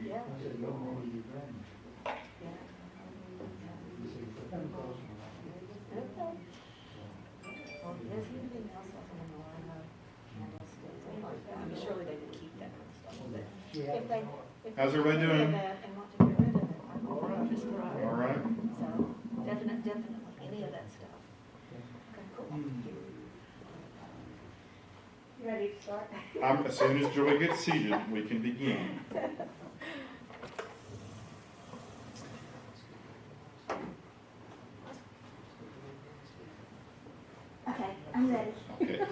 Yeah. Okay. Well, if anything else like an Atlanta candlesticks, anything like that, I mean, surely they would keep that kind of stuff. But if they, How's everybody get rid of doing? that and want to get rid of it, I'm all just throw it. All right. So, definitely, any of that stuff. Okay, cool. You ready to start? As soon as Joy gets seated, we can begin. Okay, I'm ready. Okay.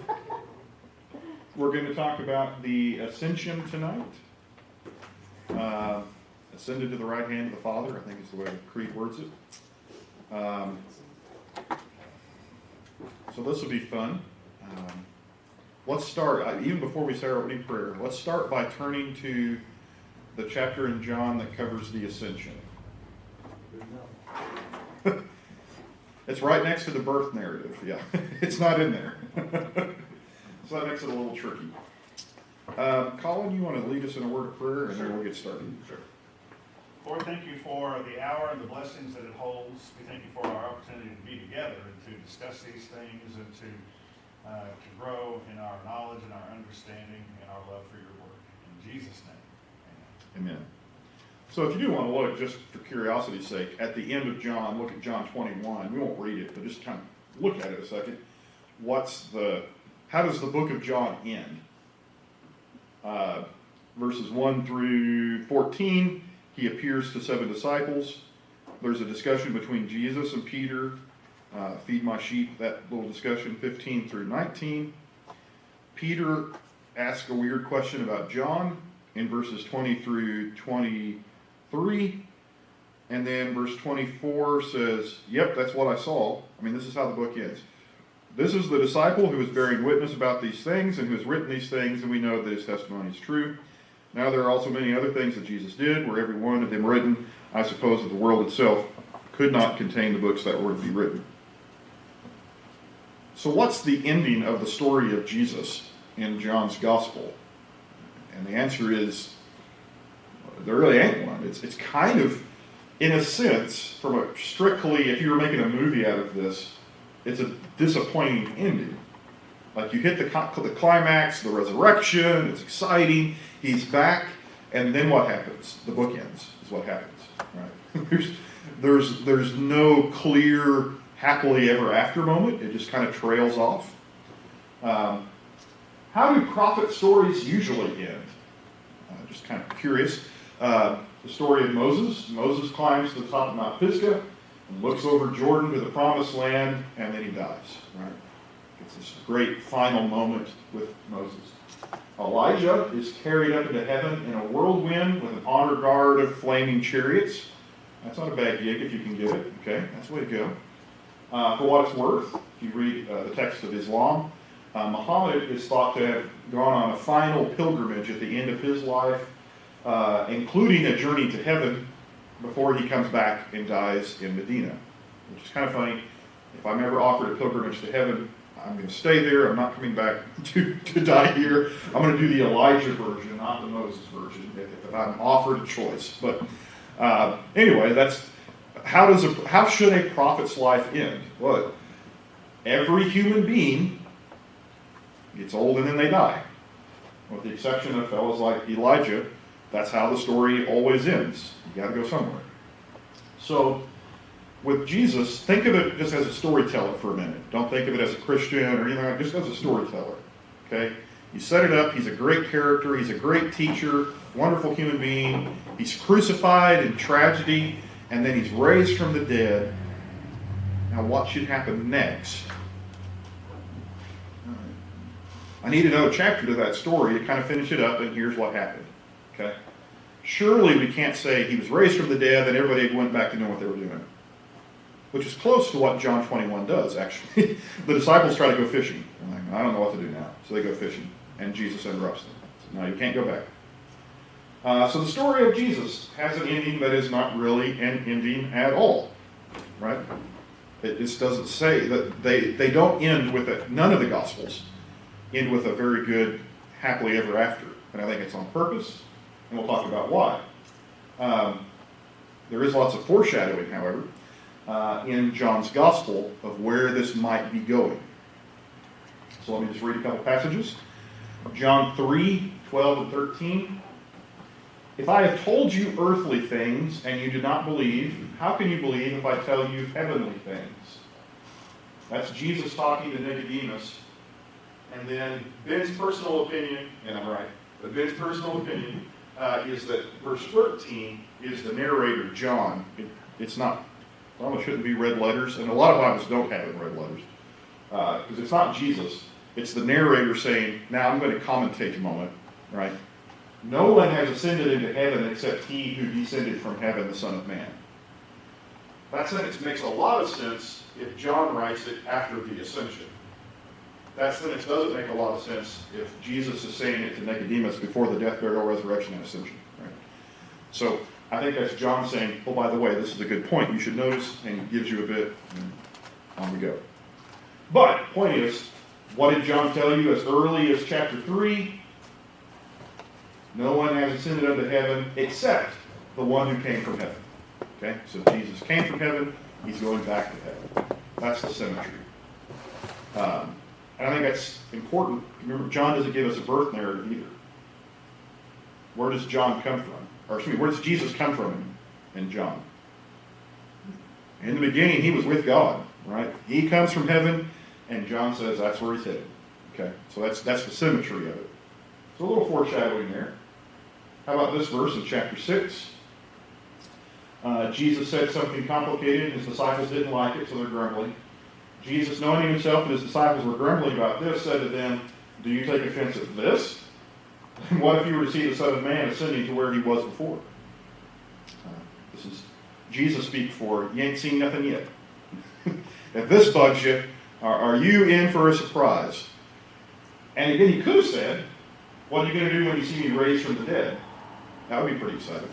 We're going to talk about the ascension tonight. Ascended to the right hand of the Father, I think is the way the Creed words it. So this will be fun. Let's start, even before we say our opening prayer, let's start by turning to the chapter in John that covers the ascension. It's right next to the birth narrative, yeah. It's not in there. So that makes it a little tricky. Colin, you want to lead us in a word of prayer, and then we'll get started. Sure. Lord, thank you for the hour and the blessings that it holds. We thank you for our opportunity to be together and to discuss these things and to grow in our knowledge and our understanding and our love for your work. In Jesus' name, amen. Amen. So if you do want to look, just for curiosity's sake, at the end of John, look at John 21. We won't read it, but just kind of look at it a second. How does the book of John end? Verses 1 through 14, he appears to 7 disciples. There's a discussion between Jesus and Peter. Feed my sheep, that little discussion, 15 through 19. Peter asks a weird question about John in verses 20 through 23. And then verse 24 says, yep, that's what I saw. I mean, this is how the book ends. This is the disciple who is bearing witness about these things and who has written these things, and we know that his testimony is true. Now there are also many other things that Jesus did, were every one of them written. I suppose that the world itself could not contain the books that were to be written. So what's the ending of the story of Jesus in John's gospel? And the answer is, there really ain't one. It's kind of, in a sense, from a strictly, if you were making a movie out of this, it's a disappointing ending. Like you hit the climax, the resurrection, it's exciting, he's back, and then what happens? The book ends, is what happens. Right? There's no clear happily ever after moment. It just kind of trails off. How do prophet stories usually end? Just kind of curious. The story of Moses. Moses climbs to the top of Mount Pisgah and looks over Jordan to the promised land, and then he dies. Right? It's this great final moment with Moses. Elijah is carried up into heaven in a whirlwind with an honor guard of flaming chariots. That's not a bad gig if you can get it. Okay, that's the way to go. For what it's worth, if you read the text of Islam, Muhammad is thought to have gone on a final pilgrimage at the end of his life, including a journey to heaven before he comes back and dies in Medina, which is kind of funny. If I'm ever offered a pilgrimage to heaven, I'm going to stay there. I'm not coming back to die here. I'm going to do the Elijah version, not the Moses version, if I'm offered a choice. But anyway, that's how should a prophet's life end? Well, every human being gets old and then they die. With the exception of fellows like Elijah, that's how the story always ends. You got to go somewhere. So, with Jesus, think of it just as a storyteller for a minute. Don't think of it as a Christian or anything like that, just as a storyteller. Okay? You set it up, he's a great character, he's a great teacher, wonderful human being. He's crucified in tragedy, and then he's raised from the dead. Now what should happen next? I need another chapter to that story to kind of finish it up, and here's what happened. Okay? Surely we can't say he was raised from the dead, and everybody went back to doing what they were doing. Which is close to what John 21 does, actually. The disciples try to go fishing. They're like, I don't know what to do now. So they go fishing, and Jesus interrupts them. So, no, you can't go back. So the story of Jesus has an ending that is not really an ending at all. Right? It just doesn't say that they don't end with it. None of the Gospels end with a very good happily ever after. And I think it's on purpose, and we'll talk about why. There is lots of foreshadowing, however, in John's Gospel of where this might be going. So let me just read a couple passages. John 3:12 and 13. If I have told you earthly things and you do not believe, how can you believe if I tell you heavenly things? That's Jesus talking to Nicodemus. And then Ben's personal opinion, and I'm right, but Ben's personal opinion is that verse 13 is the narrator, John. It's not, well, it shouldn't be red letters, and a lot of Bibles don't have it in red letters. Because it's not Jesus. It's the narrator saying, now I'm going to commentate a moment, right? No one has ascended into heaven except he who descended from heaven, the Son of Man. That sentence makes a lot of sense if John writes it after the ascension. That sentence doesn't make a lot of sense if Jesus is saying it to Nicodemus before the death, burial, resurrection, and ascension. Right? So I think that's John saying, oh, by the way, this is a good point you should notice, and he gives you a bit, and on we go. But, point is, what did John tell you as early as chapter 3? No one has ascended unto heaven except the one who came from heaven. Okay? So Jesus came from heaven, he's going back to heaven. That's the symmetry. And I think that's important. Remember, John doesn't give us a birth narrative either. Where does John come from? Or excuse me, where does Jesus come from in John? In the beginning, he was with God, right? He comes from heaven, and John says that's where he's headed. Okay, so that's the symmetry of it. So a little foreshadowing there. How about this verse in chapter 6? Jesus said something complicated, and his disciples didn't like it, so they're grumbling. Jesus, knowing himself and his disciples were grumbling about this, said to them, do you take offense at this? And what if you were to see the Son of Man ascending to where he was before? This is Jesus speak for, you ain't seen nothing yet. If this bugs you, are you in for a surprise? And again, he could have said, what are you going to do when you see me raised from the dead? That would be pretty exciting.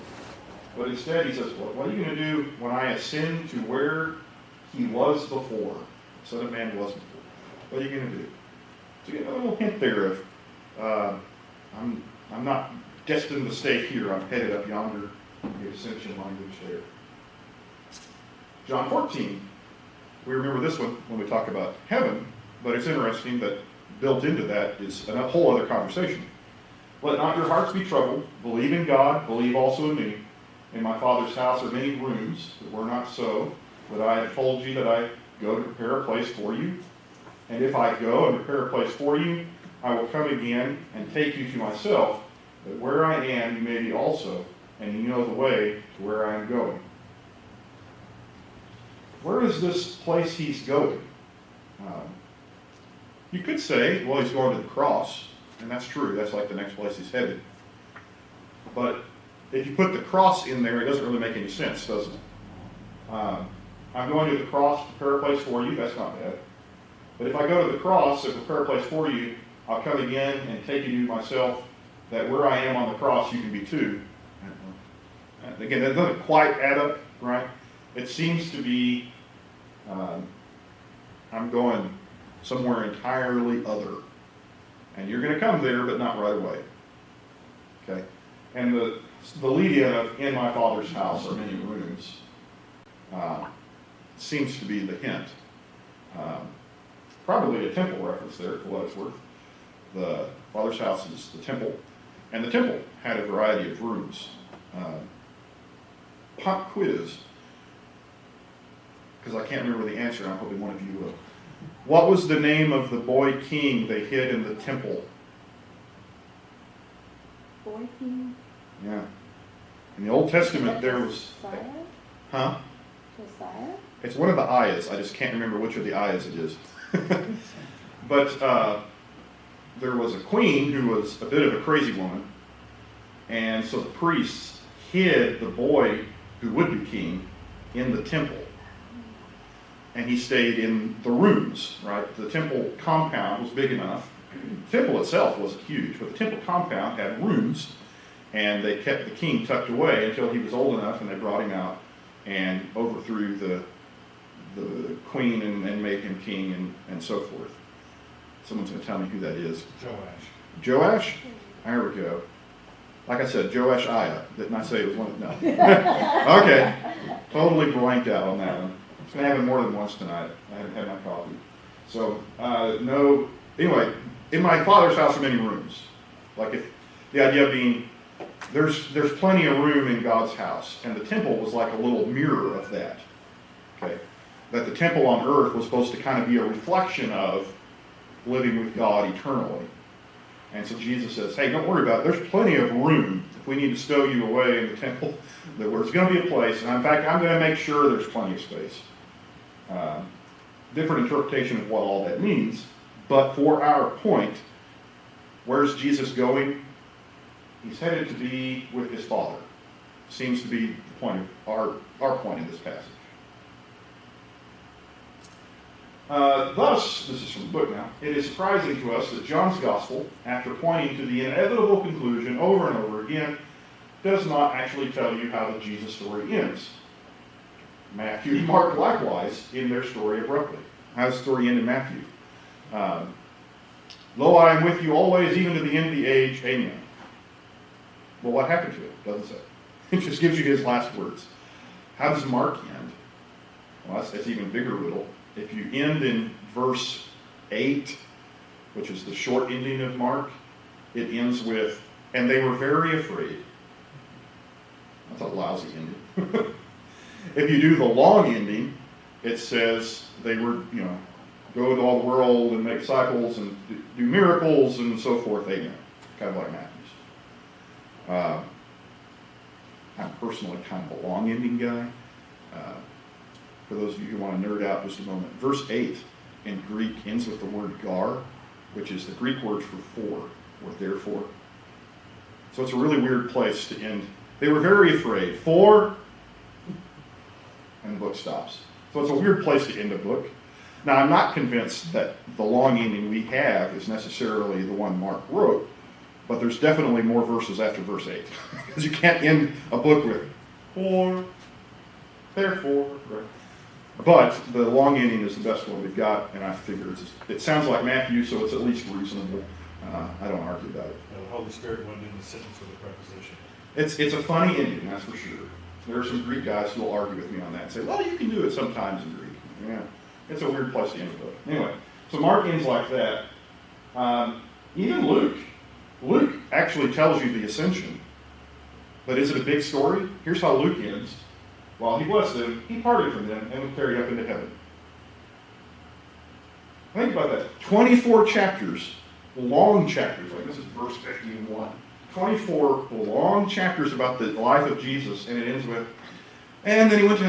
But instead he says, what are you going to do when I ascend to where he was before? The Son of Man was before. What are you going to do? So you get a little hint there of, I'm not destined to stay here. I'm headed up yonder. The ascension language there. John 14. We remember this one when we talk about heaven, but it's interesting that built into that is a whole other conversation. Let not your hearts be troubled. Believe in God. Believe also in me. In my Father's house are many rooms that were not so, but I have told you that I go to prepare a place for you. And if I go and prepare a place for you, I will come again and take you to myself, that where I am you may be also, and you know the way to where I am going. Where is this place he's going? You could say, well, he's going to the cross, and that's true. That's like the next place he's headed. But if you put the cross in there, it doesn't really make any sense, does it? I'm going to the cross to prepare a place for you. That's not bad. But if I go to the cross and prepare a place for you, I'll come again and take you to myself, that where I am on the cross, you can be too. Again, that doesn't quite add up, right? It seems to be, I'm going somewhere entirely other. And you're going to come there, but not right away. Okay? And the lead-in of in my Father's house are many rooms seems to be the hint. Probably a temple reference there, for what it's worth. The Father's house is the temple, and the temple had a variety of rooms. Pop quiz, because I can't remember the answer, and I'm hoping one of you will. What was the name of the boy king they hid in the temple? Boy king? Yeah. In the Old Testament, there was... Josiah? Huh? Josiah? It's one of the ayahs. I just can't remember which of the ayahs it is. But there was a queen who was a bit of a crazy woman, and so the priests hid the boy who would be king in the temple. And he stayed in the rooms, right? The temple compound was big enough. The temple itself wasn't huge, but the temple compound had rooms, and they kept the king tucked away until he was old enough, and they brought him out and overthrew the queen and made him king and so forth. Someone's going to tell me who that is. Joash. Joash? There we go. Like I said, Joash Aya. Didn't I say it was one? No. Okay. Totally blanked out on that one. It's going to happen more than once tonight. I haven't had my coffee. So, no. Anyway, in my Father's house are many rooms. Like if the idea being, there's plenty of room in God's house. And the temple was like a little mirror of that. Okay. That the temple on earth was supposed to kind of be a reflection of living with God eternally. And so Jesus says, hey, don't worry about it. There's plenty of room if we need to stow you away in the temple. There's going to be a place. And in fact, I'm going to make sure there's plenty of space. Different interpretation of what all that means. But for our point, where's Jesus going? He's headed to be with his Father. Seems to be the point of our point in this passage. Thus, this is from the book now, it is surprising to us that John's Gospel, after pointing to the inevitable conclusion over and over again, does not actually tell you how the Jesus story ends. Matthew and Mark likewise end their story abruptly. How does the story end in Matthew? Lo, I am with you always, even to the end of the age. Amen. Well, what happened to it? Doesn't say. It just gives you his last words. How does Mark end? Well, that's even bigger riddle. If you end in verse 8, which is the short ending of Mark, it ends with, and they were very afraid. That's a lousy ending. If you do the long ending, it says they were, go into all the world and make disciples and do miracles and so forth. Amen. Kind of like Matthew's. I'm personally kind of a long ending guy. For those of you who want to nerd out just a moment, verse 8 in Greek ends with the word gar, which is the Greek word for or therefore. So it's a really weird place to end. They were very afraid. And the book stops. So it's a weird place to end a book. Now, I'm not convinced that the long ending we have is necessarily the one Mark wrote, but there's definitely more verses after verse 8. Because you can't end a book with therefore. Right? But the long ending is the best one we've got, and I figure it sounds like Matthew, so it's at least reasonable. I don't argue about it. The Holy Spirit went in the sentence with a preposition. It's a funny ending, that's for sure. There are some Greek guys who will argue with me on that and say, well, you can do it sometimes in Greek. Yeah, it's a weird place to end a book. Anyway, so Mark ends like that. Even Luke actually tells you the ascension. But is it a big story? Here's how Luke ends. While he blessed them, he parted from them and was carried up into heaven. Think about that. 24 chapters, long chapters, like this is verse 51. 24 long chapters about the life of Jesus, and it ends with, and then he went to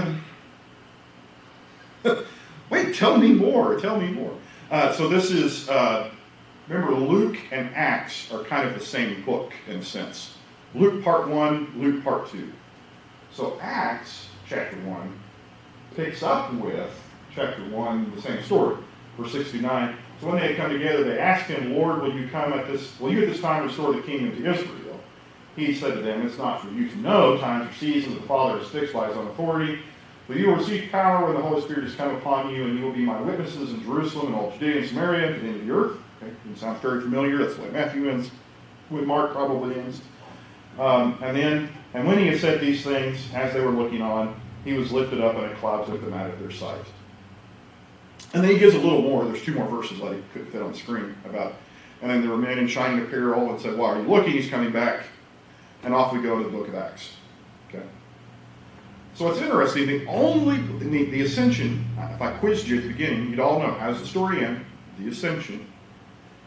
heaven. Wait, tell me more. So this is, remember, Luke and Acts are kind of the same book in a sense. Luke part 1, Luke part 2. So Acts chapter 1 picks up with chapter 1, the same story, verse 69. So when they had come together, they asked him, Lord, will you at this time restore the kingdom to Israel? He said to them, it's not for you to know times or seasons that the Father has fixed by his own authority, but you will receive power when the Holy Spirit has come upon you, and you will be my witnesses in Jerusalem and all Judea and Samaria to the end of the earth. Okay? It sounds very familiar. That's the way Matthew ends, with Mark probably ends. And when he had said these things, as they were looking on, he was lifted up, and a cloud took them out of their sight. And then he gives a little more. There's 2 more verses that he couldn't fit on the screen about. And then there were men in shining apparel and said, why are you looking? He's coming back. And off we go to the book of Acts. Okay. So it's interesting. The ascension, if I quizzed you at the beginning, you'd all know, how does the story end? The ascension.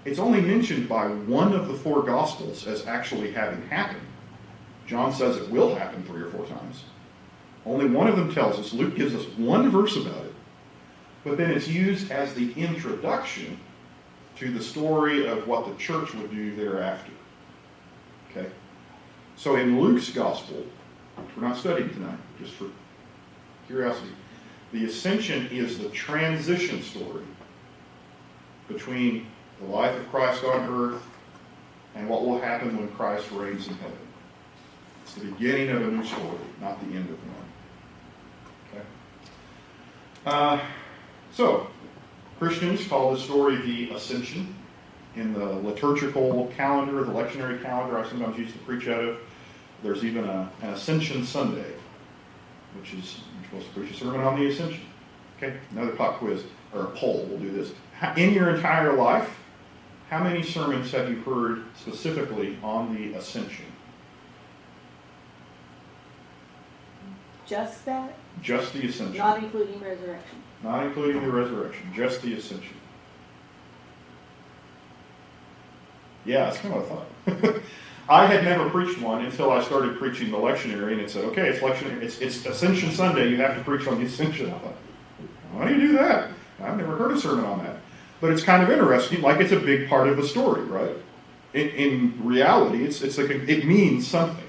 It's only mentioned by one of the 4 Gospels as actually having happened. John says it will happen 3 or 4 times. Only one of them tells us. Luke gives us 1 verse about it. But then it's used as the introduction to the story of what the church would do thereafter. Okay? So in Luke's gospel, which we're not studying tonight, just for curiosity, the ascension is the transition story between the life of Christ on earth and what will happen when Christ reigns in heaven. It's the beginning of a new story, not the end of one. Okay? So, Christians call this story the ascension. in the liturgical calendar, the lectionary calendar I sometimes used to preach out of. There's even an Ascension Sunday, which is you're supposed to preach a sermon on the Ascension. Okay, another pop quiz, or a poll, we'll do this. In your entire life, how many sermons have you heard specifically on the Ascension? Just that? Just the Ascension. Not including resurrection? Not including the resurrection, just the Ascension. Yeah, that's kind of what I thought. I had never preached one until I started preaching the lectionary, and it said, okay, it's lectionary, it's Ascension Sunday, you have to preach on the Ascension. I thought, why do you do that? I've never heard a sermon on that. But it's kind of interesting, like it's a big part of the story, right? In reality, it's like it means something.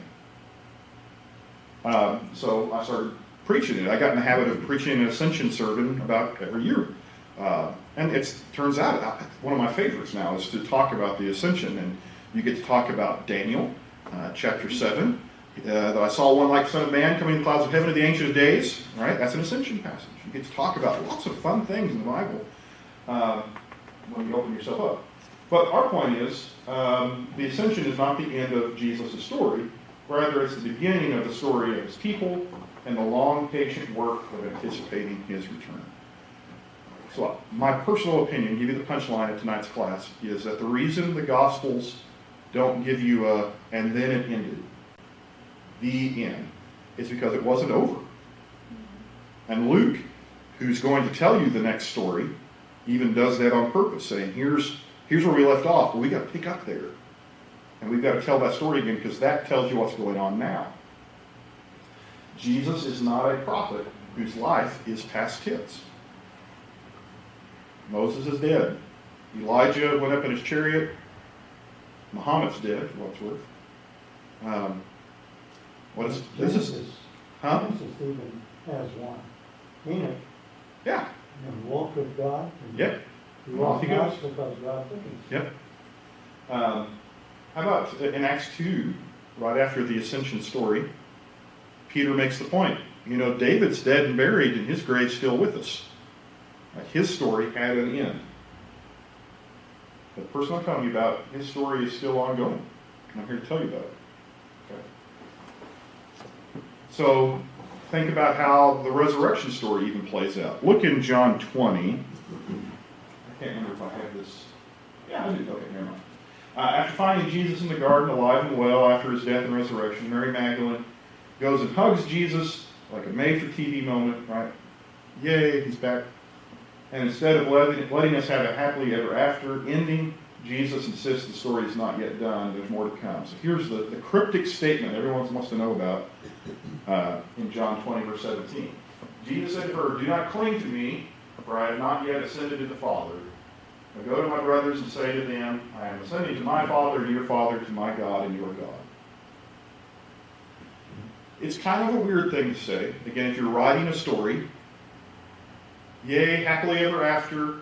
So I started preaching it. I got in the habit of preaching an Ascension sermon about every year. And it turns out one of my favorites now is to talk about the Ascension. And you get to talk about Daniel, chapter 7. I saw one like Son of Man coming in the clouds of heaven at the Ancient of Days. Right? That's an Ascension passage. You get to talk about lots of fun things in the Bible when you open yourself up. But our point is, the Ascension is not the end of Jesus' story. Rather, it's the beginning of the story of his people and the long, patient work of anticipating his return. So my personal opinion, give you the punchline of tonight's class, is that the reason the Gospels don't give you a, and then it ended, the end, is because it wasn't over. And Luke, who's going to tell you the next story, even does that on purpose, saying, here's where we left off, but we got to pick up there. And we've got to tell that story again because that tells you what's going on now. Jesus is not a prophet whose life is past tense. Moses is dead. Elijah went up in his chariot. Muhammad's dead, for what's worth. What is this? Genesis, Huh? Genesis even has one. Enoch, Yeah. and walked with God. And Yep. He Off walked he goes. not because God took him. Yep. How about in Acts 2, right after the Ascension story, Peter makes the point. You know, David's dead and buried, and his grave's still with us. Like his story had an end. The person I'm telling you about, his story is still ongoing. And I'm here to tell you about it. Okay. So think about how the resurrection story even plays out. Look in John 20. I can't remember if I have this. Yeah, I do. Okay, never mind. After finding Jesus in the garden, alive and well, after his death and resurrection, Mary Magdalene goes and hugs Jesus like a made-for-TV moment, right? Yay, he's back. And instead of letting us have a happily ever after ending, Jesus insists the story is not yet done. There's more to come. So here's the cryptic statement everyone wants to know about in John 20, verse 17. Jesus said to her, "Do not cling to me, for I have not yet ascended to the Father. I go to my brothers and say to them, I am ascending to my Father and your Father, to my God and your God." It's kind of a weird thing to say. Again, if you're writing a story, yay, happily ever after,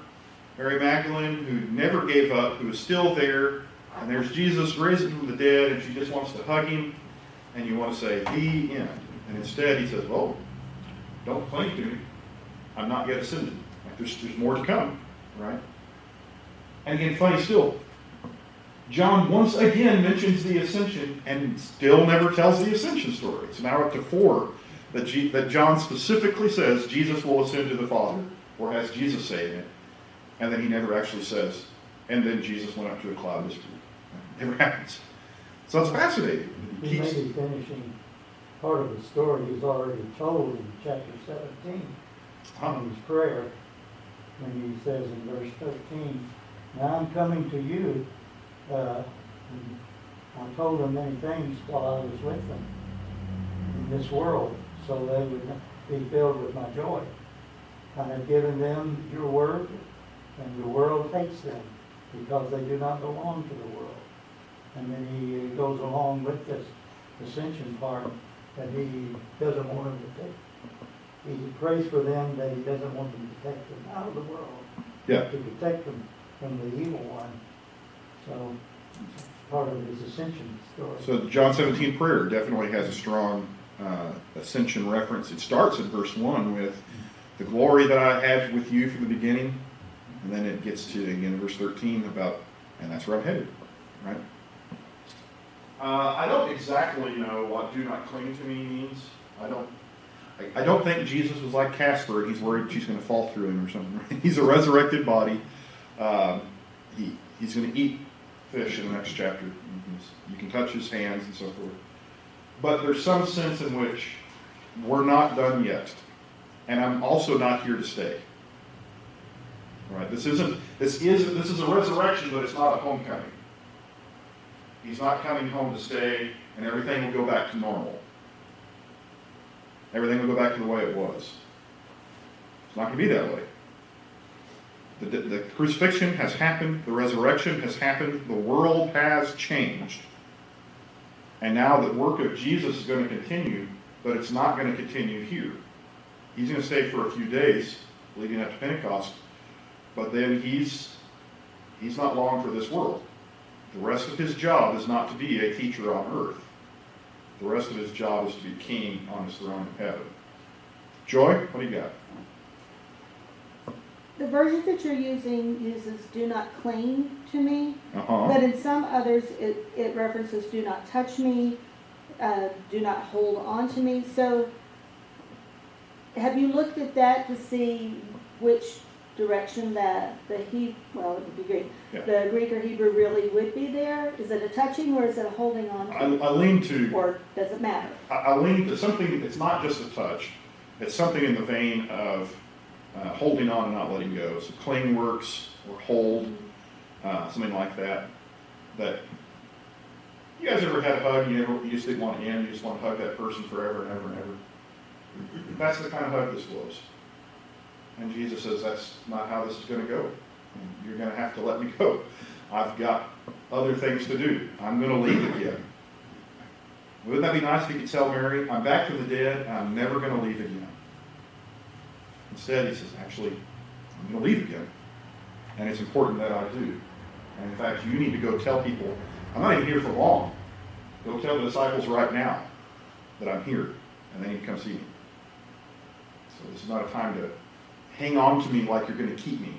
Mary Magdalene, who never gave up, who is still there, and there's Jesus risen from the dead, and she just wants to hug him, and you want to say, the end. And instead he says, oh, don't cling to me. I'm not yet ascended. Like there's more to come, right? And again, funny still, John once again mentions the ascension and still never tells the ascension story. It's now up to 4 that John specifically says Jesus will ascend to the Father, or has Jesus saying it, and then he never actually says, and then Jesus went up to a cloud this week. It never happens. So it's fascinating. He may be finishing part of the story he's already told in chapter 17 in his prayer, when he says in verse 13, "Now I'm coming to you, and I told them many things while I was with them in this world, so they would be filled with my joy. I have given them your word, and the world hates them, because they do not belong to the world." And then he goes along with this ascension part that he doesn't want them to take. He prays for them that he doesn't want them to take them out of the world, Yeah. to protect them from the evil one. So it's part of his ascension story. So the John 17 prayer definitely has a strong ascension reference. It starts in verse 1 with the glory that I had with you from the beginning. And then it gets to, again, verse 13 about And that's where I'm headed, right? I don't exactly know what "do not cling to me" means. I don't think Jesus was like Casper, and he's worried she's going to fall through him or something. Right? He's a resurrected body. He's going to eat fish in the next chapter. You can touch his hands and so forth. But there's some sense in which we're not done yet, and I'm also not here to stay. Right? This is a resurrection, but it's not a homecoming. He's not coming home to stay, and everything will go back to normal. Everything will go back to the way it was. It's not going to be that way. The crucifixion has happened. The resurrection has happened. The world has changed. And now the work of Jesus is going to continue, but it's not going to continue here. He's going to stay for a few days, leading up to Pentecost, but then he's not long for this world. The rest of his job is not to be a teacher on earth. The rest of his job is to be king on his throne in heaven. Joy, what do you got? The version that you're using uses "do not cling to me," Uh-huh. but in some others it references "do not touch me," "do not hold on to me." So have you looked at that to see which direction the it would be Greek. Yeah. The Greek or Hebrew really would be there? Is it a touching or is it a holding on to? I lean to... Or does it matter? I lean to something, it's not just a touch. It's something in the vein of holding on and not letting go. So cling works, or hold, something like that. That you guys ever had a hug, you just didn't want to end, you just want to hug that person forever and ever and ever? That's the kind of hug this was. And Jesus says, that's not how this is going to go. You're going to have to let me go. I've got other things to do. I'm going to leave again. Wouldn't that be nice if he could tell Mary, I'm back from the dead, and I'm never going to leave again? Instead, he says, actually, I'm going to leave again. And it's important that I do. And in fact, you need to go tell people, I'm not even here for long. Go tell the disciples right now that I'm here, and they need to come see me. So this is not a time to hang on to me like you're going to keep me,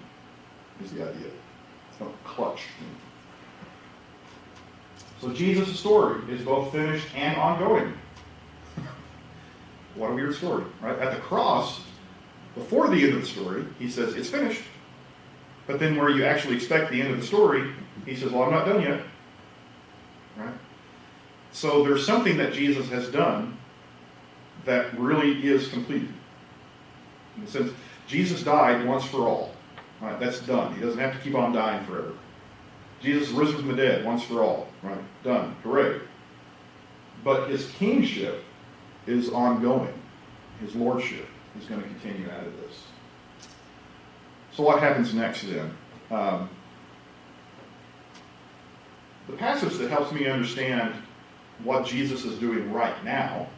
is the idea. Don't clutch me. So Jesus' story is both finished and ongoing. What a weird story, right? At the cross, before the end of the story, he says, it's finished. But then where you actually expect the end of the story, he says, well, I'm not done yet. Right? So there's something that Jesus has done that really is completed. In the sense, Jesus died once for all. Right? That's done. He doesn't have to keep on dying forever. Jesus risen from the dead once for all. Right? Done. Hooray. But his kingship is ongoing. His lordship is going to continue out of this. So what happens next then? The passage that helps me understand what Jesus is doing right now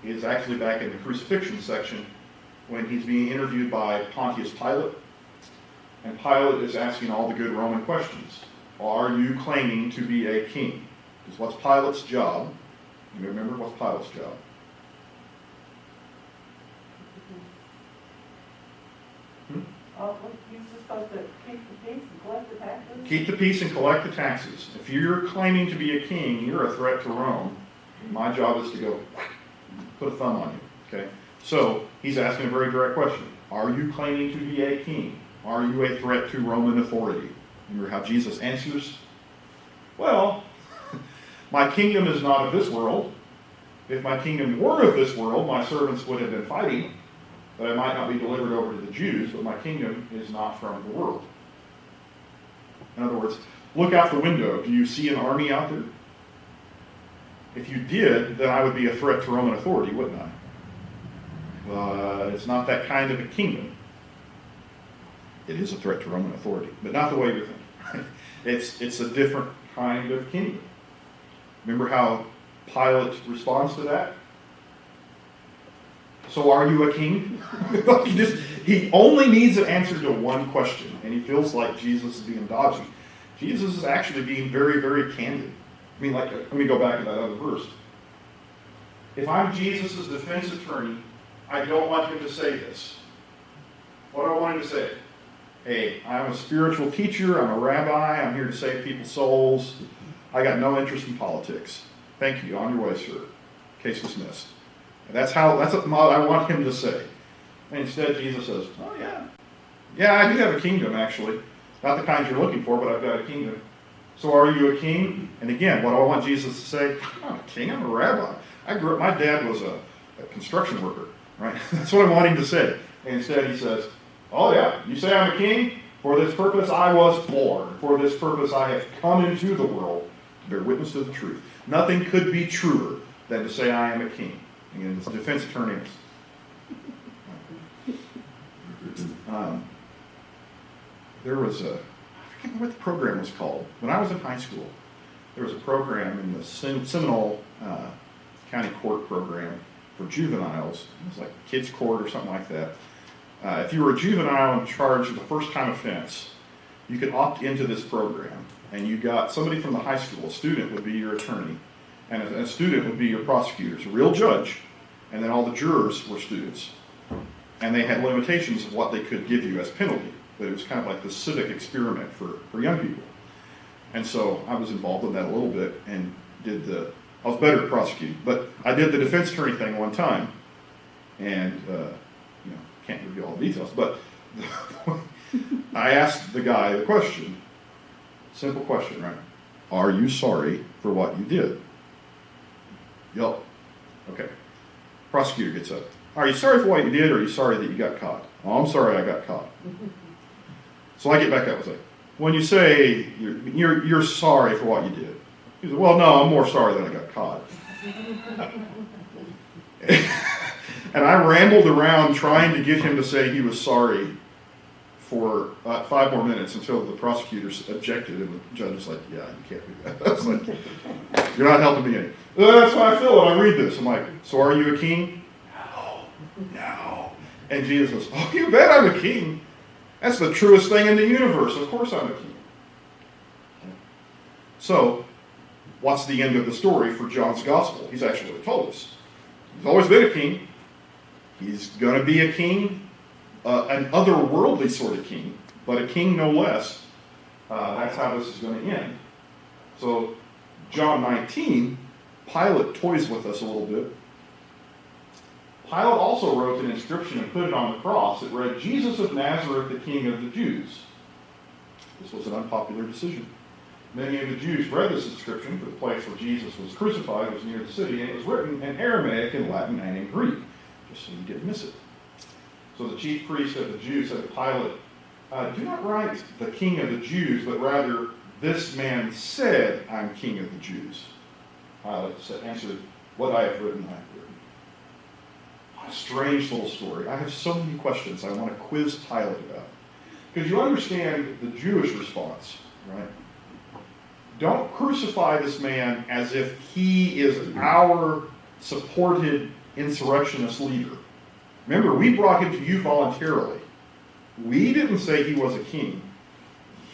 is actually back in the crucifixion section when he's being interviewed by Pontius Pilate. And Pilate is asking all the good Roman questions. Are you claiming to be a king? Because what's Pilate's job? You remember what's Pilate's job? He's supposed to keep the peace and collect the taxes? Keep the peace and collect the taxes. If you're claiming to be a king, you're a threat to Rome. My job is to go put a thumb on you. Okay? So he's asking a very direct question. Are you claiming to be a king? Are you a threat to Roman authority? Remember how Jesus answers? Well, my kingdom is not of this world. If my kingdom were of this world, my servants would have been fighting, that I might not be delivered over to the Jews, but my kingdom is not from the world. In other words, look out the window. Do you see an army out there? If you did, then I would be a threat to Roman authority, wouldn't I? It's not that kind of a kingdom. It is a threat to Roman authority, but not the way you're thinking. It's a different kind of kingdom. Remember how Pilate responds to that? So are you a king? He only needs an answer to one question, and he feels like Jesus is being dodgy. Jesus is actually being very, very candid. I mean, let me go back to that other verse. If I'm Jesus' defense attorney, I don't want him to say this. What do I want him to say? hey, I'm a spiritual teacher, I'm a rabbi, I'm here to save people's souls. I got no interest in politics. Thank you, on your way, sir. Case dismissed. And that's what I want him to say. And instead, Jesus says, oh yeah. Yeah, I do have a kingdom, actually. Not the kind you're looking for, but I've got a kingdom. So are you a king? And again, what do I want Jesus to say? I'm not a king, I'm a rabbi. My dad was a construction worker, right? That's what I want him to say. And instead he says, oh yeah, you say I'm a king? For this purpose I was born. For this purpose I have come into the world to bear witness to the truth. Nothing could be truer than to say I am a king. Again, the defense attorney. There was I can't remember what the program was called. When I was in high school, there was a program in the Seminole County Court program for juveniles. It was like kids' court or something like that. If you were a juvenile in charge of the first-time offense, you could opt into this program, and you got somebody from the high school. A student would be your attorney, and a student would be your prosecutor. So a real judge, and then all the jurors were students. And they had limitations of what they could give you as penalty. But it was kind of like this civic experiment for young people. And so I was involved in that a little bit and I was better at prosecuting, but I did the defense attorney thing one time, and can't reveal all the details, but I asked the guy the question, simple question, right? Are you sorry for what you did? Yup. Okay. Prosecutor gets up. Are you sorry for what you did, or are you sorry that you got caught? Oh, I'm sorry I got caught. So I get back up and say, when you say you're sorry for what you did, he said, well, no, I'm more sorry that I got caught. And I rambled around trying to get him to say he was sorry for 5 more minutes until the prosecutors objected, and the judge was like, yeah, you can't do that. I was like, you're not helping me any. That's how I feel when I read this. I'm like, so are you a king? No. And Jesus says, oh, you bet I'm a king. That's the truest thing in the universe. Of course I'm a king. So, what's the end of the story for John's gospel? He's actually told us. He's always been a king. He's going to be a king, an otherworldly sort of king, but a king no less. That's how this is going to end. So, John 19, Pilate toys with us a little bit. Pilate also wrote an inscription and put it on the cross. It read, Jesus of Nazareth, the King of the Jews. This was an unpopular decision. Many of the Jews read this inscription, for the place where Jesus was crucified was near the city, and it was written in Aramaic, in Latin, and in Greek, just so you didn't miss it. So the chief priest of the Jews said to Pilate, do not write the King of the Jews, but rather, this man said, I'm King of the Jews. Pilate answered, what I have written, I have written. What a strange little story. I have so many questions I want to quiz Pilate about. Because you understand the Jewish response, right? Don't crucify this man as if he is our supported insurrectionist leader. Remember, we brought him to you voluntarily. We didn't say he was a king.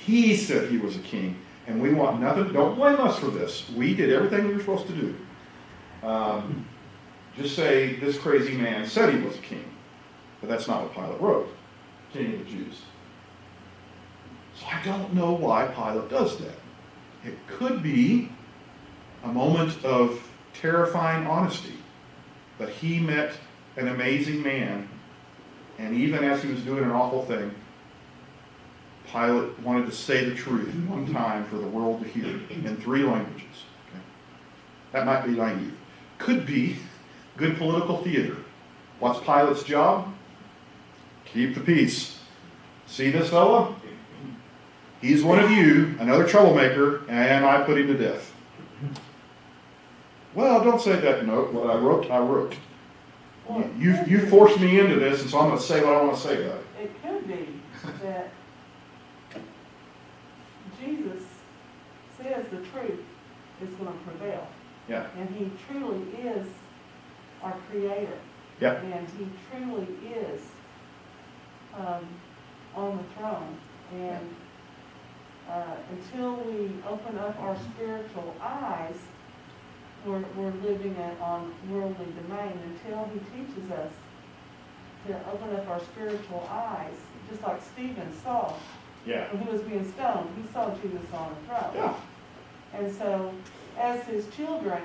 He said he was a king, and we want nothing. Don't blame us for this. We did everything we were supposed to do. Just say this crazy man said he was a king. But that's not what Pilate wrote. King of the Jews. So I don't know why Pilate does that. It could be a moment of terrifying honesty. But he met an amazing man, and even as he was doing an awful thing, Pilate wanted to say the truth one time for the world to hear in 3 languages. Okay? That might be naive. Could be good political theater. What's Pilate's job? Keep the peace. See this fella? He's one of you, another troublemaker, and I put him to death. Well, don't say that note. What I wrote, I wrote. You forced me into this, and so I'm going to say what I want to say about it. It could be that Jesus says the truth is going to prevail. Yeah. And he truly is our creator. Yeah. And he truly is on the throne. And until we open up our spiritual eyes, we're living on worldly domain until he teaches us to open up our spiritual eyes, just like Stephen saw. Yeah. When he was being stoned, he saw Jesus on the throne. Yeah. And so, as his children,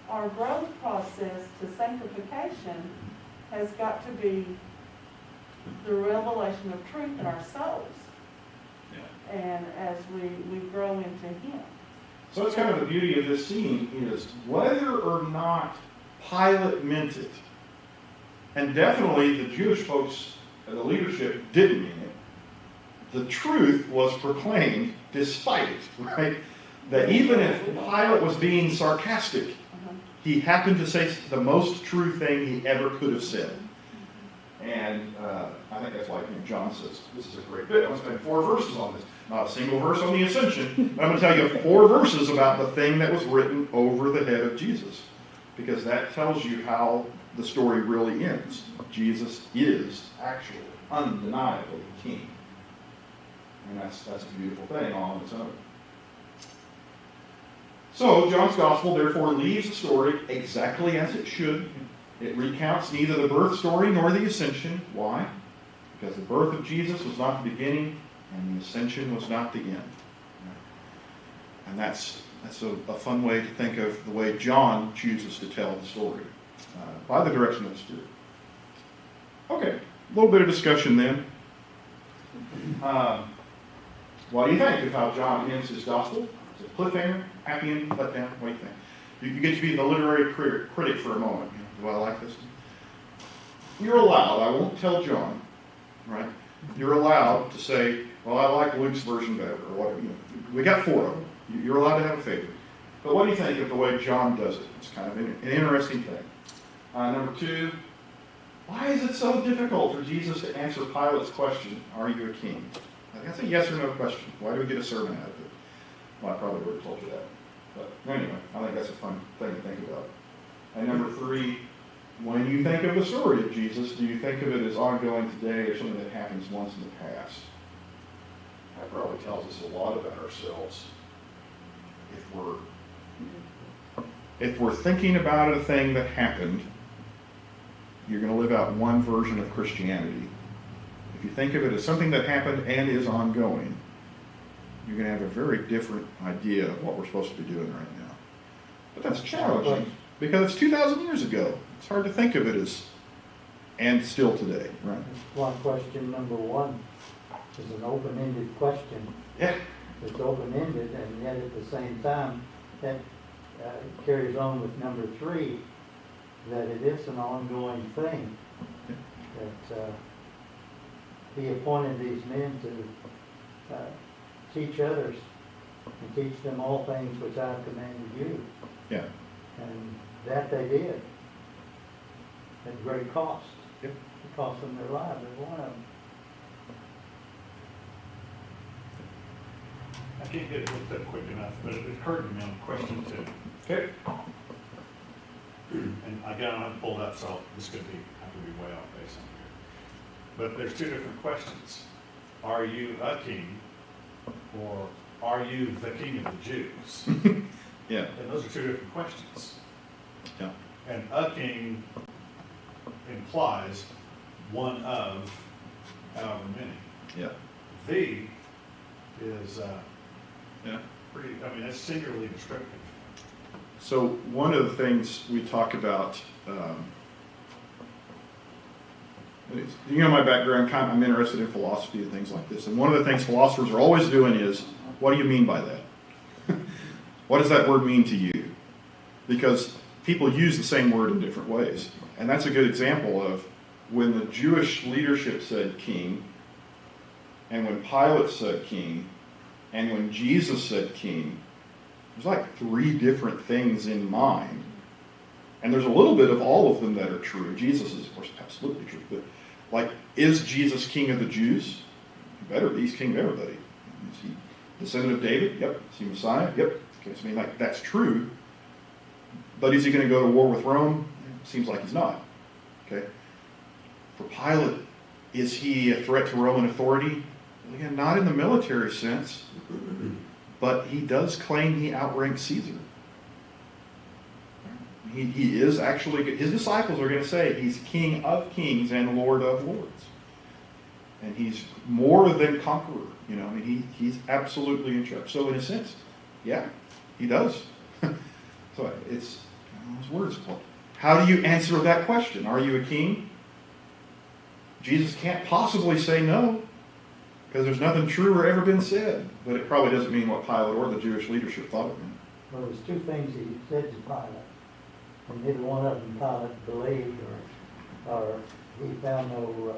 our growth process to sanctification has got to be the revelation of truth in our souls. Yeah. And as we grow into him. So that's kind of the beauty of this scene is whether or not Pilate meant it, and definitely the Jewish folks and the leadership didn't mean it, the truth was proclaimed despite it, right? That even if Pilate was being sarcastic, he happened to say the most true thing he ever could have said. And I think that's why John says, this is a great bit. I'm going to spend 4 verses on this. Not a single verse on the ascension. But I'm going to tell you 4 verses about the thing that was written over the head of Jesus. Because that tells you how the story really ends. Jesus is actually, undeniably king. And that's a beautiful thing all on its own. So, John's Gospel therefore leaves the story exactly as it should. It recounts neither the birth story nor the ascension. Why? Because the birth of Jesus was not the beginning, and the ascension was not the end. And that's a fun way to think of the way John chooses to tell the story, by the direction of the Spirit. Okay, a little bit of discussion then. What do you think of how John ends his Gospel? Is it cliffhanger, happy ending, letdown? What do you think? You get to be the literary critic for a moment. Do I like this? You're allowed, I won't tell John, right? You're allowed to say, well, I like Luke's version better, or whatever. We got 4 of them. You're allowed to have a favorite. But what do you think of the way John does it? It's kind of an interesting thing. Number 2, why is it so difficult for Jesus to answer Pilate's question, are you a king? I think that's a yes or no question. Why do we get a sermon out of it? Well, I probably would have told you that. But anyway, I think that's a fun thing to think about. And number 3, when you think of the story of Jesus, do you think of it as ongoing today or something that happens once in the past? That probably tells us a lot about ourselves. If we're thinking about a thing that happened, you're going to live out one version of Christianity. If you think of it as something that happened and is ongoing, you're going to have a very different idea of what we're supposed to be doing right now. But that's challenging because it's 2,000 years ago. It's hard to think of it as, and still today, right? One question, number 1, is an open-ended question. Yeah. It's open-ended, and yet at the same time, that carries on with number 3, that it is an ongoing thing. That he appointed these men to teach others and teach them all things which I have commanded you. Yeah. And that they did at great cost. Yep. It cost them their lives, every one of them. I can't get it looked up quick enough, but it occurred to me on question 2. Okay. And I don't have it pulled up, so this could be way off base on here. But there's 2 different questions. Are you a king, or are you the king of the Jews? Yeah. And those are 2 different questions. Yeah. And a king implies one of however many. Yeah. The is Yeah. pretty, I mean, that's singularly descriptive. So one of the things we talk about, you know my background, I'm interested in philosophy and things like this. And one of the things philosophers are always doing is, what do you mean by that? What does that word mean to you? Because people use the same word in different ways. And that's a good example of when the Jewish leadership said king, and when Pilate said king, and when Jesus said king, there's like 3 different things in mind. And there's a little bit of all of them that are true. Jesus is, of course, absolutely true. But, like, is Jesus king of the Jews? He better be. He's king of everybody. Is he descendant of David? Yep. Is he Messiah? Yep. Okay, so I mean, like, that's true. But is he going to go to war with Rome? Seems like he's not. Okay. For Pilate, is he a threat to Roman authority? Again, not in the military sense, but he does claim he outranks Caesar. He is actually, his disciples are going to say he's King of kings and Lord of lords. And he's more than conqueror, you know, I mean, he's absolutely in charge. So in a sense, yeah, he does. So it's, those words. How do you answer that question? Are you a king? Jesus can't possibly say no, because there's nothing truer ever been said. But it probably doesn't mean what Pilate or the Jewish leadership thought it meant. Well, there's two things he said to Pilate, and neither one of them Pilate believed, or he found no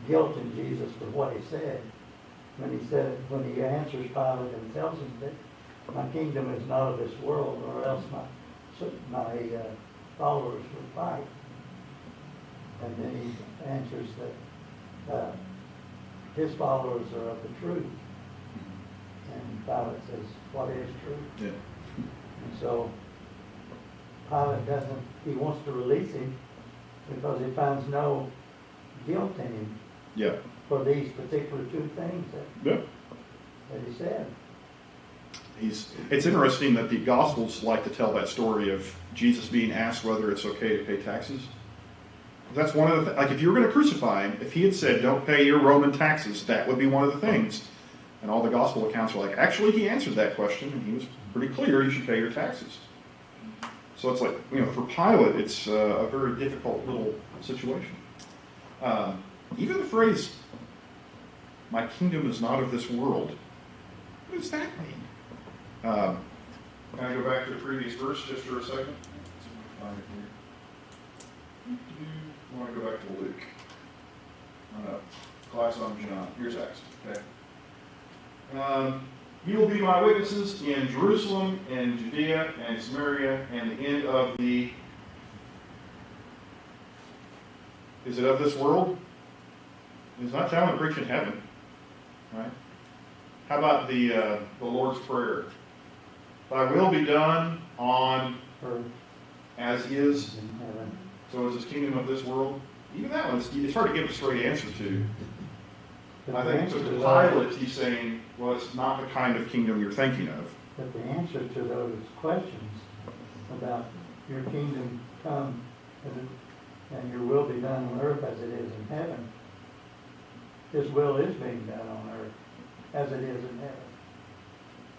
guilt in Jesus for what he said. When he answers Pilate and tells him that my kingdom is not of this world, or else my followers would fight. And then he answers that his followers are of the truth. And Pilate says, what is truth? Yeah. And so Pilate he wants to release him because he finds no guilt in him Yeah. for these particular two things Yeah. that he said. It's interesting that the Gospels like to tell that story of Jesus being asked whether it's okay to pay taxes. That's one of the like if you were going to crucify him, if he had said don't pay your Roman taxes, that would be one of the things. And all the Gospel accounts are like, actually he answered that question and he was pretty clear you should pay your taxes. So it's like, you know, for Pilate it's a very difficult little situation. Even the phrase, my kingdom is not of this world, what does that mean? Can I go back to the previous verse just for a second? Find it here. I want to go back to Luke. Class on John. Here's Acts. Okay. You will be my witnesses in Jerusalem and Judea and Samaria and the end of the. Is it of this world? It's not telling to preach in heaven, right? How about the Lord's Prayer? Thy will be done on Earth as is. in heaven. So is this kingdom of this world? Even that one, it's hard to give a straight answer to. But I the think answer to to those- Pilate, he's saying, well, it's not the kind of kingdom you're thinking of. But the answer to those questions about your kingdom come and your will be done on earth as it is in heaven, his will is being done on earth as it is in heaven.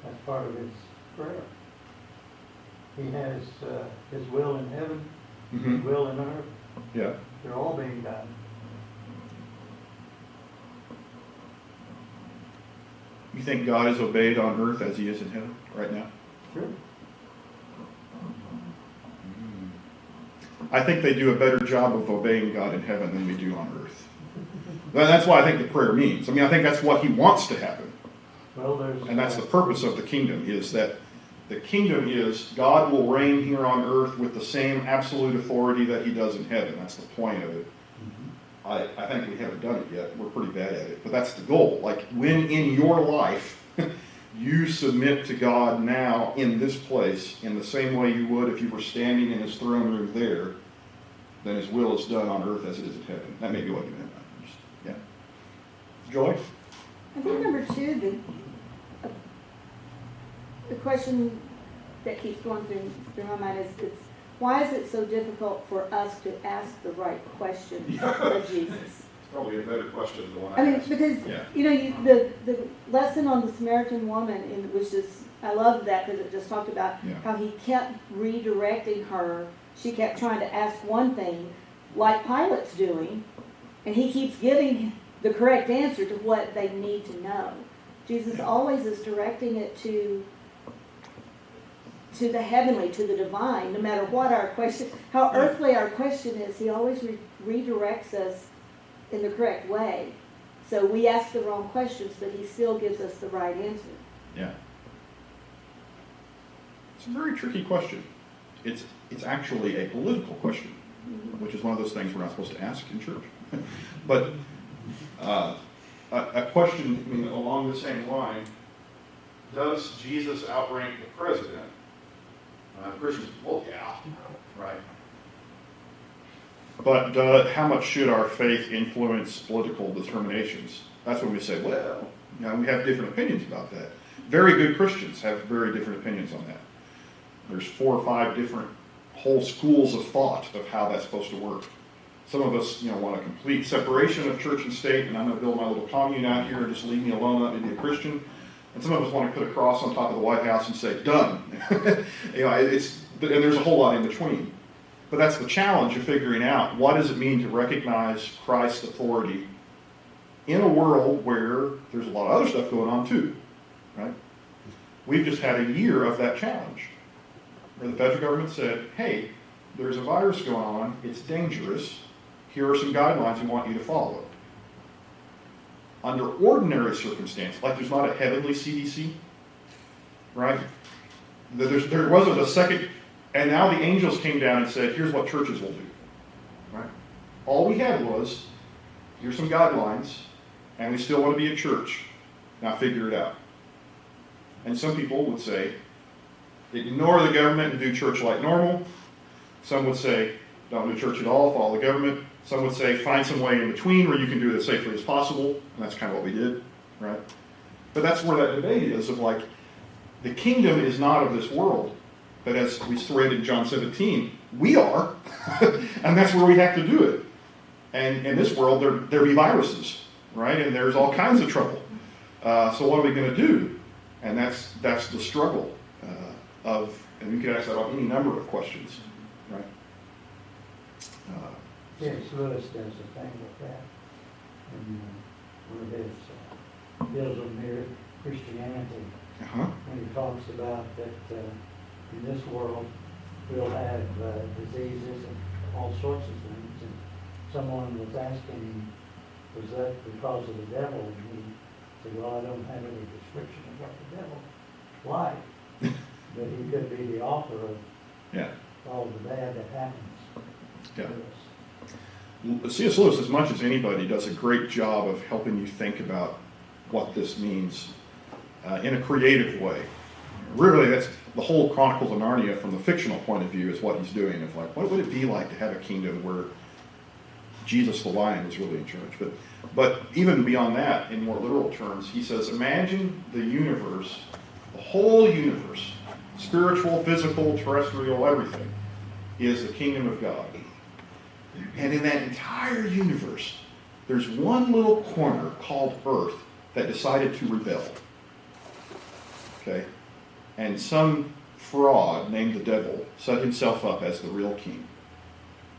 That's part of his prayer. He has his will in heaven, his will in earth. Yeah. They're all being done. You think God is obeyed on earth as he is in heaven right now? Sure. I think they do a better job of obeying God in heaven than we do on earth. That's why I think the prayer means. I mean, I think that's what he wants to happen. Well, And that's the purpose of the kingdom, is that the kingdom is God will reign here on earth with the same absolute authority that he does in heaven. That's the point of it. I think we haven't done it yet. We're pretty bad at it. But that's the goal. Like when in your life you submit to God now in this place in the same way you would if you were standing in his throne room there, then his will is done on earth as it is in heaven. That may be what you meant. Yeah. Joy? I think number two, the question that keeps going through my mind is, why is it so difficult for us to ask the right questions of Jesus? It's probably a better question than the one I mean, asked. because, Yeah. you know, the lesson on the Samaritan woman, which is, I love that because it just talked about Yeah. how he kept redirecting her. She kept trying to ask one thing, like Pilate's doing, and he keeps giving the correct answer to what they need to know. Jesus always is directing it to the heavenly, to the divine, no matter what our question, how earthly our question is, he always redirects us in the correct way. So we ask the wrong questions, but he still gives us the right answer. Yeah. It's a very tricky question. It's actually a political question, which is one of those things we're not supposed to ask in church. But a question, I mean, along the same line, does Jesus outrank the president? Christians, well, yeah, right. But how much should our faith influence political determinations? That's when we say, well, you know, we have different opinions about that. Very good Christians have very different opinions on that. There's 4 or 5 different whole schools of thought of how that's supposed to work. Some of us, want a complete separation of church and state, and I'm going to build my little commune out here and just leave me alone, let me be a Christian. And some of us want to put a cross on top of the White House and say, done. And there's a whole lot in between. But that's the challenge of figuring out what does it mean to recognize Christ's authority in a world where there's a lot of other stuff going on too, right? We've just had a year of that challenge, where the federal government said, hey, there's a virus going on, it's dangerous, here are some guidelines we want you to follow. Under ordinary circumstances, like there's not a heavenly CDC, right? There wasn't a second, and now the angels came down and said, here's what churches will do, right? All we had was, here's some guidelines, and we still want to be a church. Now figure it out. And some people would say, ignore the government and do church like normal. Some would say, don't do church at all, follow the government. Some would say, find some way in between where you can do it as safely as possible. And that's kind of what we did, right? But that's where that debate is of like, the kingdom is not of this world. But as we read in John 17, we are. And that's where we have to do it. And in this world, there be viruses, right? And there's all kinds of trouble. So what are we going to do? And that's the struggle and you could ask that on any number of questions, right? Yes, Lewis does a thing with that. And one of his deals with mere Christianity. And he talks about that in this world we'll have diseases and all sorts of things. And someone was asking him, was that because of the devil? And he said, well, I don't have any description of what the devil's like. But he could be the author of all the bad that happens to us. C.S. Lewis, as much as anybody, does a great job of helping you think about what this means in a creative way. Really, that's the whole Chronicles of Narnia from the fictional point of view is what he's doing. Of like, what would it be like to have a kingdom where Jesus the Lion was really in charge? But even beyond that, in more literal terms, he says, imagine the universe, the whole universe, spiritual, physical, terrestrial, everything, is the kingdom of God. And in that entire universe, there's one little corner called Earth that decided to rebel. Okay? And some fraud named the devil set himself up as the real king.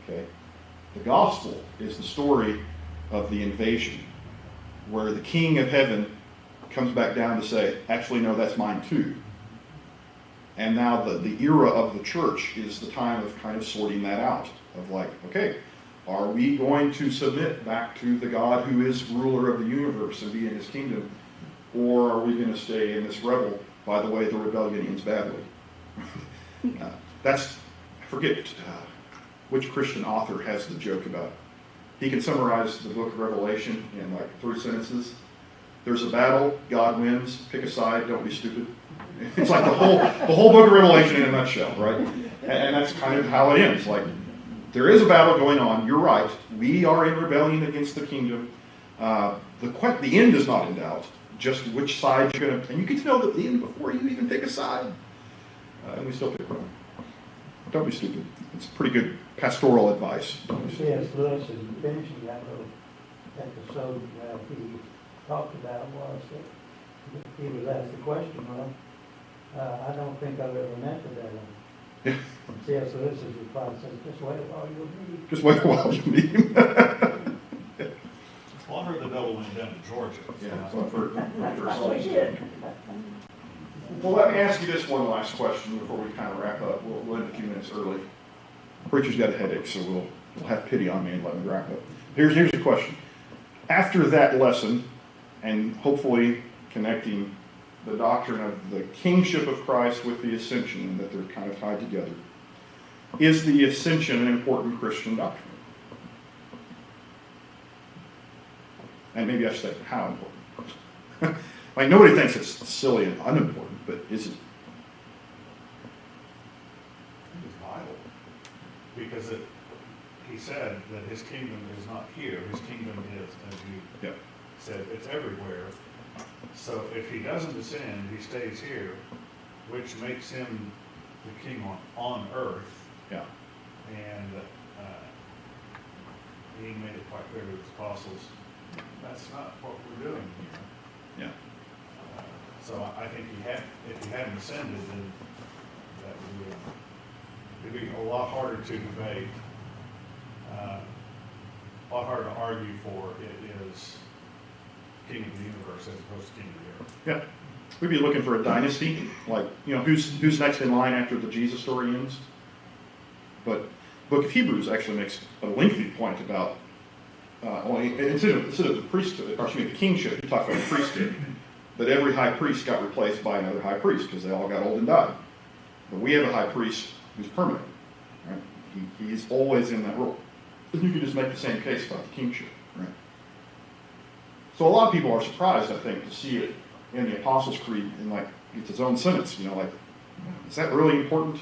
Okay? The gospel is the story of the invasion, where the king of heaven comes back down to say, actually, no, that's mine too. And now the era of the church is the time of kind of sorting that out, of like, okay, are we going to submit back to the God who is ruler of the universe and be in his kingdom, or are we going to stay in this rebel? By the way, the rebellion ends badly. I forget which Christian author has the joke about it. He can summarize the book of Revelation in like 3 sentences. There's a battle, God wins, pick a side, don't be stupid. It's like the whole book of Revelation in a nutshell, right? And that's kind of how it ends. Like, there is a battle going on, you're right. We are in rebellion against the kingdom. The end is not in doubt, just which side you're going to, and you get to know the end before you even pick a side. And we still pick one. Don't be stupid. It's pretty good pastoral advice. C.S. Lewis, in finishing that little episode, he talked about was that he was asked the question, well, I don't think I've ever met the devil. And C.S. Lewis's reply says, just wait a while you'll meet him. Just wait a while you'll meet him. Well, I heard the devil went down to Georgia. Yeah, that's what I've heard. That's what he did. Well, let me ask you this one last question before we kind of wrap up. We'll end a few minutes early. Preacher's got a headache, so we'll have pity on me and let me wrap up. Here's the question. After that lesson, and hopefully connecting the doctrine of the kingship of Christ with the ascension, and that they're kind of tied together, is the ascension an important Christian doctrine? And maybe I should say, how important? Like, nobody thinks it's silly and unimportant, but is it? It's vital. Because he said that his kingdom is not here. His kingdom is, as you said, it's everywhere. So if he doesn't ascend, he stays here, which makes him the king on earth. Yeah. And he made it quite clear to his apostles, that's not what we're doing here. Yeah. So I think if he hadn't ascended, then that would be, it'd be a lot harder to debate, a lot harder to argue for. It is king of the universe as opposed to king of the earth. Yeah. We'd be looking for a dynasty, like, who's next in line after the Jesus story ends. But Book of Hebrews actually makes a lengthy point about, instead of the priesthood, or excuse me, the kingship, he talks about the priesthood, that every high priest got replaced by another high priest because they all got old and died. But we have a high priest who's permanent. Right? He's always in that role. And you can just make the same case about the kingship. Right? So a lot of people are surprised, I think, to see it in the Apostles' Creed in it's its own sentence. Is that really important?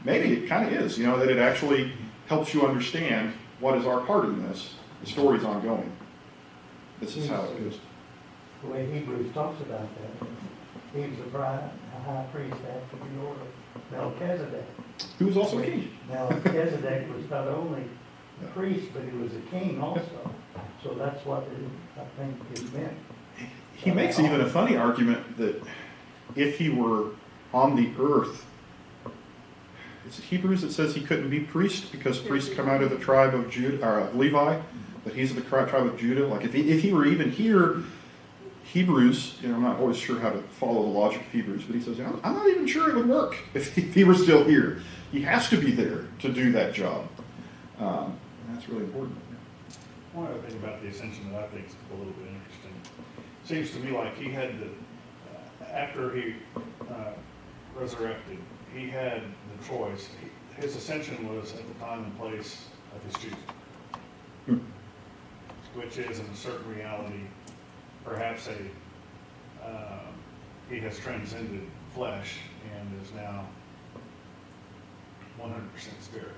Maybe it kind of is, that it actually helps you understand what is our part in this. The story's ongoing. This is how it goes. The way Hebrews talks about that, he was a high priest after the order of Melchizedek. Who was also a king. Melchizedek was not only a priest, but he was a king also. So that's what I think it meant. He makes even a funny argument that if he were on the earth, it's Hebrews that says he couldn't be priest because priests come out of the tribe of Judah or Levi, but he's of the tribe of Judah. Like if he were even here, Hebrews, I'm not always sure how to follow the logic of Hebrews, but he says, I'm not even sure it would work if he were still here. He has to be there to do that job. And that's really important. One other thing about the ascension that I think is a little bit interesting. Seems to me like he had after he resurrected, he had the choice. His ascension was at the time and place of his choosing, which is in a certain reality, perhaps he has transcended flesh and is now 100% spirit.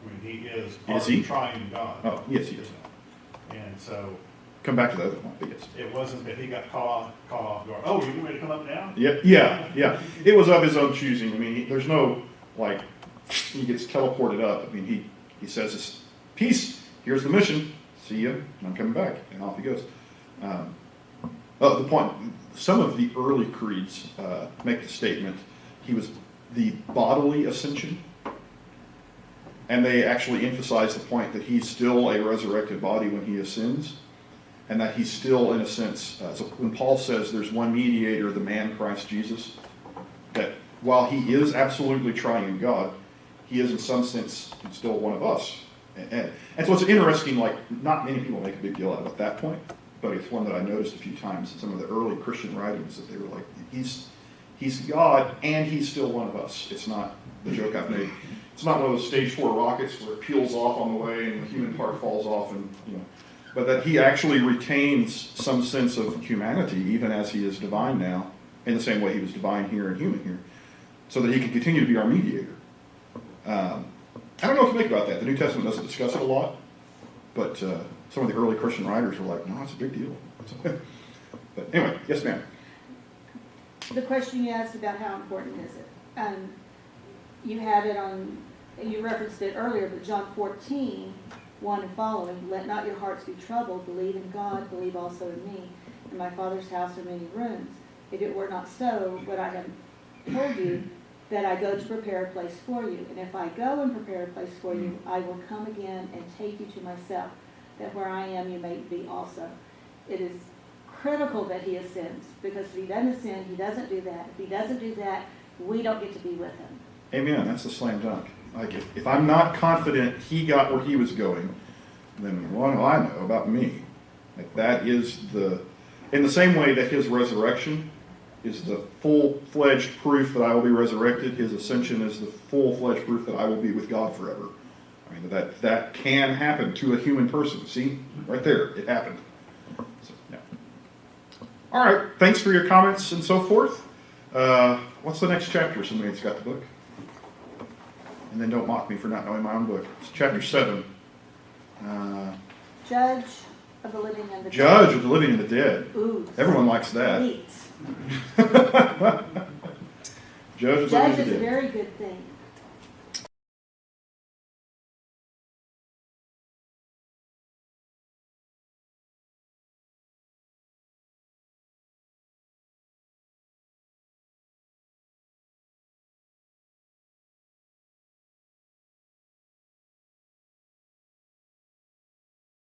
I mean, he is part of the triune God. Oh, yes, he is. And so, come back to the other one, but yes. it wasn't that he got caught off guard. Oh, you ready to come up now? Yeah. It was of his own choosing. I mean, there's no, he gets teleported up. I mean, he says, peace, here's the mission, see ya, and I'm coming back, and off he goes. The point, some of the early creeds make the statement, he was the bodily ascension, and they actually emphasize the point that he's still a resurrected body when he ascends, and that he's still, in a sense, so when Paul says there's one mediator, the man Christ Jesus, that while he is absolutely triune God, he is in some sense still one of us. And so it's interesting, not many people make a big deal out of that point, but it's one that I noticed a few times in some of the early Christian writings, that they were like, he's God and he's still one of us. It's not the joke I've made. It's not one of those stage 4 rockets where it peels off on the way and the human part falls off, and but that he actually retains some sense of humanity even as he is divine now, in the same way he was divine here and human here, so that he can continue to be our mediator. I don't know what to make about that. The New Testament doesn't discuss it a lot, but some of the early Christian writers were like, no, it's a big deal. But anyway, yes, ma'am. The question you asked about how important is it? You have it on, you referenced it earlier, but John 14, 1 and following, let not your hearts be troubled, believe in God, believe also in me. In my Father's house are many rooms. If it were not so, would I have told you that I go to prepare a place for you? And if I go and prepare a place for you, I will come again and take you to myself, that where I am you may be also. It is critical that he ascends, because if he doesn't ascend, he doesn't do that. If he doesn't do that, we don't get to be with him. Amen. That's a slam dunk. If I'm not confident he got where he was going, then what do I know about me? That is in the same way that his resurrection is the full-fledged proof that I will be resurrected, his ascension is the full-fledged proof that I will be with God forever. I mean, that can happen to a human person. See? Right there. It happened. So, yeah. All right. Thanks for your comments and so forth. What's the next chapter? Somebody that's got the book? And then don't mock me for not knowing my own book. It's chapter 7. Judge of the living and the dead. Judge of the living and the dead. Ooh, Everyone likes that. sweet. Judge of the living Judge and is the a dead. very good thing.